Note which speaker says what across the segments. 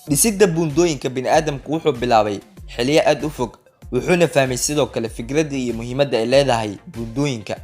Speaker 1: dhisidda buundooyinka bini'aadamku wuxuu bilaabay xilliyo aad u fog, wuxuuna fahmay sidoo kale fikradda iyo muhiimadda ay leedahay buundooyinka,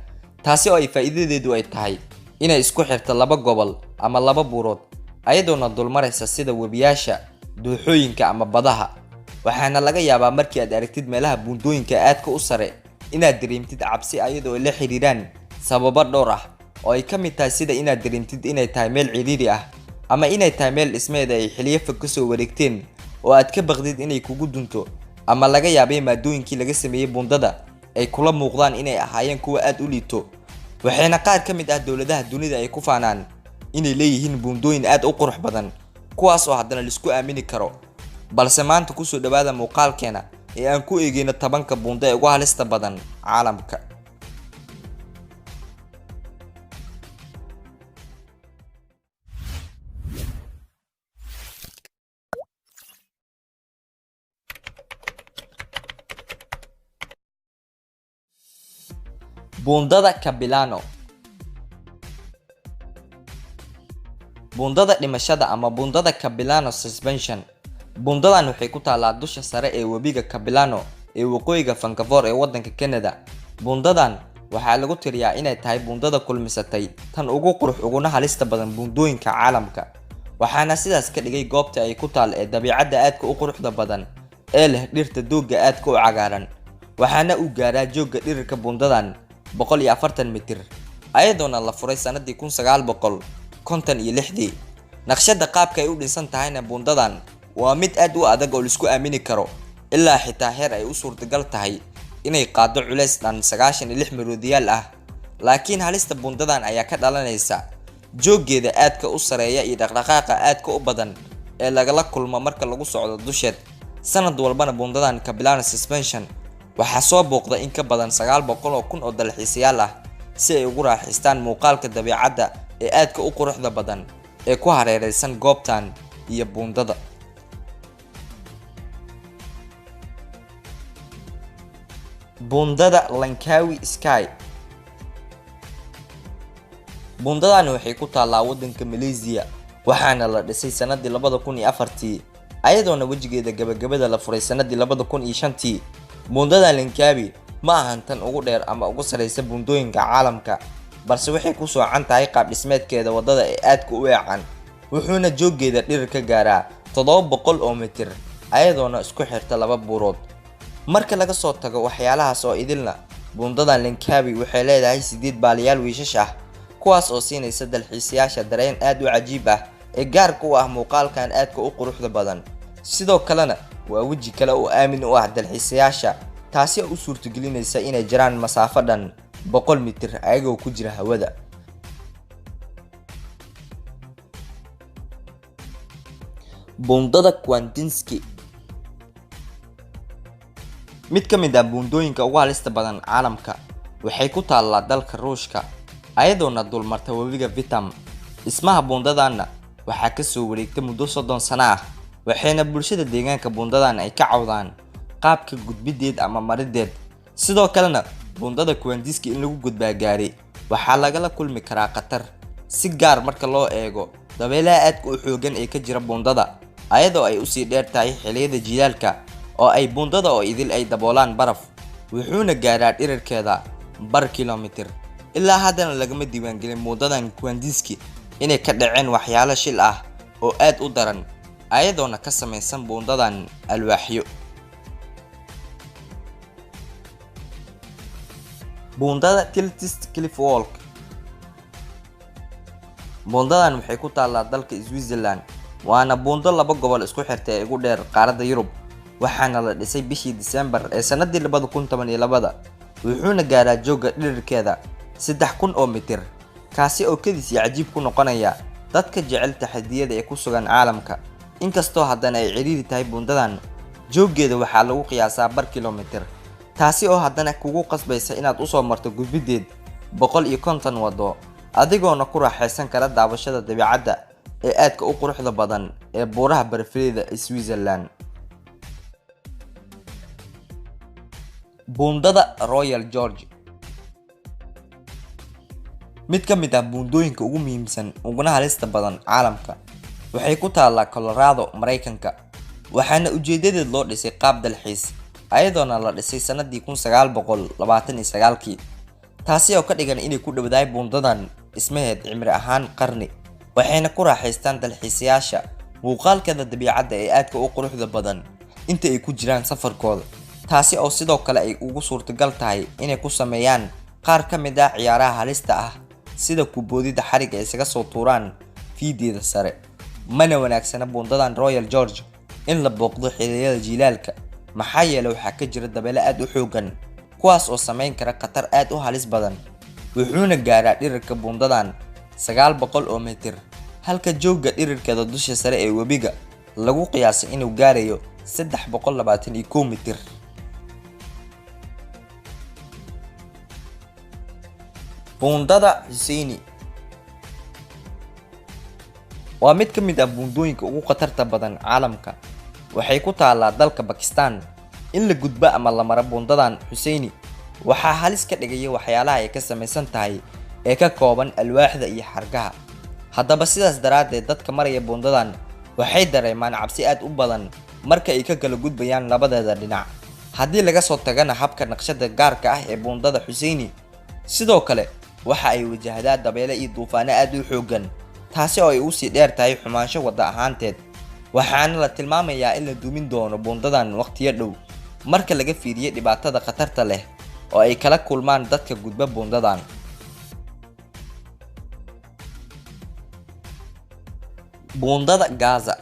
Speaker 1: taasi oo ay faa'iidadeedu ay tahay inay isku xirto laba gobol ama laba buurood ayadoona dulmaraysa sida webiyaasha, dooxooyinka ama badaha. waxaana laga yaabaa markii aad aragtid meelaha buundooyinka aadka u sare inaad dareemtid cabsi ayadoo ay la xiriiraan sababo dhowr ah oo ay ka mid tahay sida inaad dareemtid inay tahay meel ciriiri ah ama inay tahay meel dhismeed ay xilliyo fog kasoo wareegteen oo aad ka baqdid inay kugu dunto, ama laga yaabay maadooyinkii laga sameeyey buundada ay kula muuqdaan inay ahaayeen kuwa aad u liito. waxayna qaar ka mid ah dowladaha dunida ay ku faanaan inay leeyihiin buundooyin aad u qurux badan, kuwaas oo haddana laisku aamini karo. balse maanta kusoo dhawaada muuqaalkeena ee aan ku eegayno 10 buundo ee ugu halista badan caalamka. buundada Capilano. buundada dhimashada ama buundada Capilano Suspension. buundadan waxay ku taalaa dusha sare ee webiga Capilano ee waqooyiga Vancouver ee waddanka Canada. buundadan waxaa lagu tiriyaa inay tahay buundada kulmisatay tan ugu qurux uguna halista badan buundooyinka caalamka, waxaana sidaas ka dhigay goobta ay ku taal ee dabiicadda aadka u quruxda badan ee leh dhirta doogga aadka u cagaaran. waxaana uu gaaraa joogga dhirirka buundadan 140 mitir ayadoona la furay sanadii 1956. naqshadda qaabka ay u dhisan tahayna buundadan waa mid aad u adag oo la isku aamini karo, ilaa xitaa heer ay u suurtagal tahay inay qaado culays dhan 96 miroodiyaal ah. laakiin halista buundadan ayaa ka dhalanaysa jooggeeda aadka u sareeya iyo dhaqdhaqaaqa aadka u badan ee lagala kulmo marka lagu socdo dusheed. sanad walbana buundadan Capilano Suspension waxaa soo booqda in ka badan 900,000 oo dalxiisayaal ah si ay ugu raaxaystaan muuqaalka dabiicadda ee aadka u quruxda badan ee ku hareeraysan goobtan iyo buundada. buundada Langkawi Sky. buundadan waxay ku taallaa waddanka Malaysia, waxaana la dhisay sanadii 2004 ayadoona wejigeeda gabagabada la furay sanadii 2005. buundada Langkawi ma ahan tan ugu dheer ama ugu sareysa buundooyinka caalamka, balse waxay ku soocan tahay qaab dhismeedkeeda wadada ee aadka u weecan, wuxuuna jooggeeda dhirir ka gaaraa 700 oo mitir ayadoona isku xirta laba buurood. marka laga soo tago waxyaalahaas oo idilna, buundada Langkawi waxay leedahay 8 baalayaal wiishash ah, kuwaas oo siinaysa dalxiisayaasha dareen aad u cajiib ah ee gaarka u ah muuqaalkan aadka u quruxda badan. sidoo kalena waa weji kale oo aamin u ah dalxiisayaasha, taasi oo u suurtagelinaysa inay jiraan masaafo dhan 100 mitir ayagoo ku jira hawada. buundada Kwandinsky. mid ka mid ah buundooyinka ugu halista badan caalamka waxay ku taallaa dalka Ruushka ayadoona dulmarta webiga Vitam. dhismaha buundadanna waxaa ka soo wareegtay muddo 30 sano ah, waxayna bulshada deegaanka buundadan ay ka cawdaan qaabka gudbideed ama marideed. sidoo kalena buundada Kwandinsky in lagu gudbaa gaari waxaa lagala kulmi karaa khatar, si gaar marka loo eego dabeelaha aadka u xoogan ee ka jira buundada, ayadoo ay usii dheer tahay xilliyada jiilaalka oo ay buundada oo idil ay daboolaan baraf, wuxuuna gaaraa dhirirkeeda bar kilomitir. ilaa haddana lagama diiwaangelin buundadan Kwandinsky inay ka dhaceen waxyaalo shil ah oo aad u daran, ayadoona ka samaysan buundadan alwaaxyo. buundada Tilst Cliff Walk. buundadan waxay ku taallaa dalka Switzerland, waana buundo laba gobol isku xirta ee ugu dheer qaaradda Yurub, waxaana la dhisay bishii December ee sanadii 2012, wuxuuna gaaraa joogga dhirirkeeda 3,000 oo mitir, kaasi oo kadis cajiib ku noqonaya dadka jecel taxadiyada ee ku sugan caalamka. inkastoo haddana ay ciriiri tahay buundadan, jooggeeda waxaa lagu qiyaasaa bar kilomitir, taasi oo haddana kugu qasbaysa inaad usoo marto gudbideed 150 wado adigoona ku raaxaysan kara daawashada dabiicadda ee aadka u quruxda badan ee buuraha barafleyda ee Switzerland. buundada Royal George. mid ka mid ah buundooyinka ugu muhiimsan uguna halista badan caalamka waxay ku taallaa Colorado, Mareykanka, waxaana ujeedadeed loo dhisay qaab dalxiis, ayadoona la dhisay sanadii 1929kii, taasi oo ka dhigan inay ku dhowdahay buundadan dhismaheed cimri ahaan qarni, waxayna ku raaxaystaan dalxiisayaasha muuqaalkeeda dabiicadda ee aadka u quruxda badan inta ay ku jiraan safarkooda, taasi oo sidoo kale ay ugu suurtagal tahay inay ku sameeyaan qaar ka mid ah ciyaaraha halista ah sida kuboodida xarig ay isaga soo tuuraan fiideeda sare. Mana wanaagsana buundadan Royal Gorge in la booqdo xilliyada jiilaalka maxaa yeelay waxaa ka jira dabeelo aad u xooggan kuwaas oo sameyn kara khatar aad u halis badan, wuxuuna gaaraa dhirirka buundadan 900 oo mitir, halka joogga dhirirkeeda dusha sare ee webiga lagu qiyaasay inuu gaarayo 321 mitir. Buundada Husseini waa mid ka mid ah buundooyinka ugu khatarta badan caalamka, waxay ku taallaa dalka Pakistan. In la gudbo ama la maro buundadan Husseini waxaa halis ka dhigaya waxyaalaha ay ka samaysan tahay ee ka kooban alwaaxda iyo xargaha. Haddaba sidaas daraaddeed dadka maraya buundadan waxay dareemaan cabsi aad u badan marka ay ka kala gudbayaan labadeeda dhinac. Haddii laga soo tagana habka naqshada gaarka ah ee buundada Husseini, sidoo kale waxa ay wajahdaa dabeelo iyo duufaano aad u xooggan, taasi oo ay u sii dheer tahay xumaansho wada ahaanteed. Waxaana la tilmaamayaa in la dumin doono buundadan waqtiyo dhow marka laga fiiriyo dhibaatada khatarta leh oo ay kala kulmaan dadka gudba buundadan. Buundada Gaza.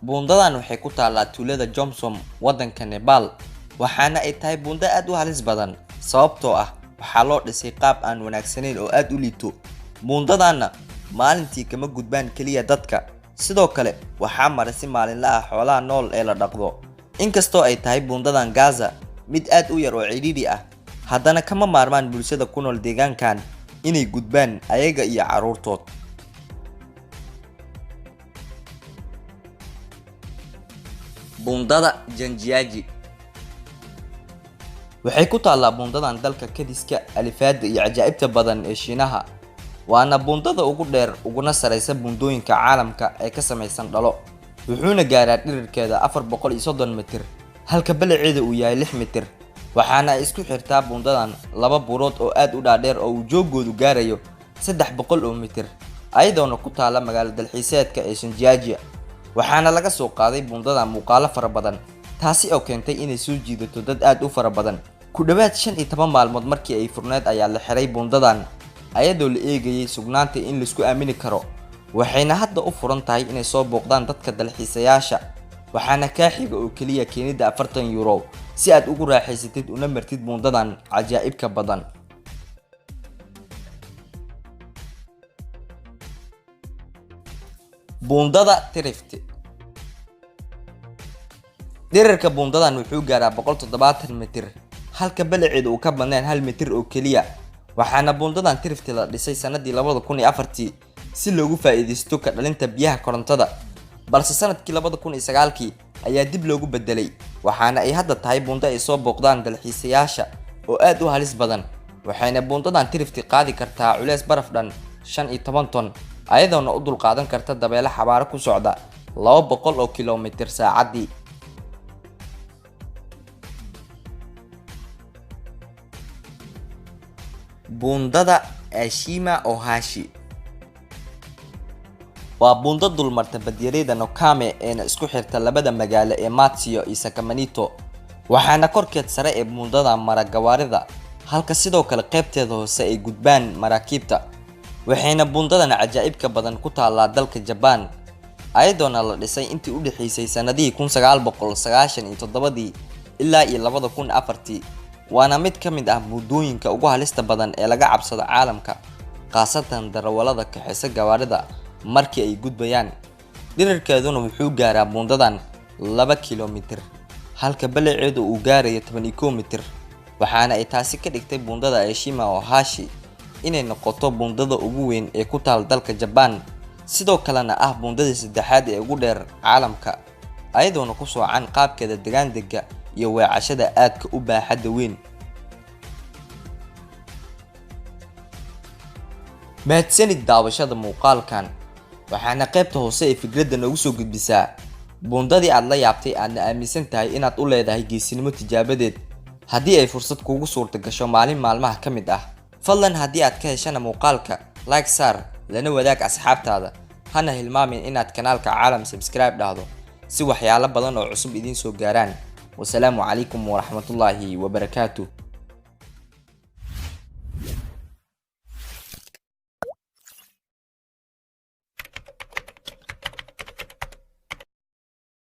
Speaker 1: Buundadan waxay ku taallaa tuulada Jomsom, waddanka Nepal, waxaana ay tahay buundo aad u halis badan sababtoo ah waxaa loo dhisay qaab aan wanaagsanayn oo aad u liito. Buundadanna maalintii kama gudbaan kaliya dadka, sidoo kale waxaa mara si maalinle ah xoolaha nool ee la dhaqdo. Inkastoo ay tahay buundadan Gaza mid aad u yar oo cidhiidhi ah, haddana kama maarmaan bulshada ku nool deegaankan inay gudbaan ayaga iyo carruurtood. Buundada Janjiyaji waxay ku taallaa buundadan dalka Kadiska, alifaada iyo cajaa'ibta badan ee Shiinaha, waana buundada ugu dheer uguna sareysa buundooyinka caalamka ee ka samaysan dhalo, wuxuuna gaaraa dhirirkeeda 430 mitir, halka balaceeda uu yahay 6 mitir. waxaana ay isku xirtaa buundadan laba buurood oo aad u dhaadheer oo uu joogoodu gaarayo 300 oo mitir, ayadoona ku taala magaalo dalxiiseedka ee Shanjiajia. waxaana laga soo qaaday buundadan muuqaalo fara badan, taasi oo keentay inay soo jiidato dad aad u fara badan. ku dhawaad 15 maalmood markii ay furneed ayaa la xiray buundadan ayadoo la eegayay sugnaanta in la isku aamini karo, waxayna hadda u furan tahay inay soo booqdaan dadka dalxiisayaasha. waxaana kaa xiga oo kaliya keenida 40 euro si aad ugu raaxaysatid una martid buundadan cajaa'ibka badan. Buundada Trift. Dhererka buundadan wuxuu gaaraa 170 mitir, halka balaceedu uu ka badnaan 1 mitir oo kaliya. waxaana buundadan Trift la dhisay sanadii 2004 si loogu faa'iideysto ka dhalinta biyaha korontada, balse sanadkii 2009 ayaa dib loogu bedelay, waxaana ay hadda tahay buundo ay soo booqdaan dalxiisayaasha oo aad u halis badan. waxayna buundadan Trift qaadi kartaa culeys baraf dhan 15 ton, ayadoona u dul qaadan karta dabeelo xawaare ku socda 200 oo kiiloomitir saacadii. Buundada Ashima Ohashi waa buundo dulmarta badyareeda Nokame ee isku xirta labada magaalo ee Matsio iyo Sakamanito, waxaana korkeed sare ee buundada mara gawaarida, halka sidoo kale qaybteeda hoose ay gudbaan maraakiibta. waxayna buundadan cajaa'ibka badan ku taallaa dalka Japan, ayadoona la dhisay intii u dhaxaysay sanadihii 1997 ilaa 2004. waana mid ka mid ah buundooyinka ugu halista badan ee laga cabsado caalamka, khaasatan darawalada kaxeysa gawaarida markii ay gudbayaan. dhirirkeeduna wuxuu gaaraa buundadan 2 kiiloomitir, halka balaceedu uu gaarayo 11 mitir. waxaana ay taasi ka dhigtay buundada Ashima Ohashi inay noqoto buundada ugu weyn ee ku taal dalka Japan, sidoo kalena ah buundada saddexaad ee ugu dheer caalamka, ayadoona ku soocan qaabkeeda deegaandega iyo weecashada aadka u baaxadda weyn. mahadsanid daawashada muuqaalkan. waxaana qaybta hoose ee fikradda noogu soo gudbisaa buundadii aad la yaabtay aadna aaminsan tahay inaad u leedahay geesinimo tijaabadeed haddii ay fursad kuugu suurta gasho maalin maalmaha ka mid ah. fadlan haddii aad ka heshana muuqaalka like saar lana wadaag asxaabtaada, hana hilmaamin inaad kanaalka caalam subscribe dhahdo si waxyaalo badan oo cusub idiin soo gaaraan. wasalaamu calaykum waraxmatullaahi wabarakaatuh.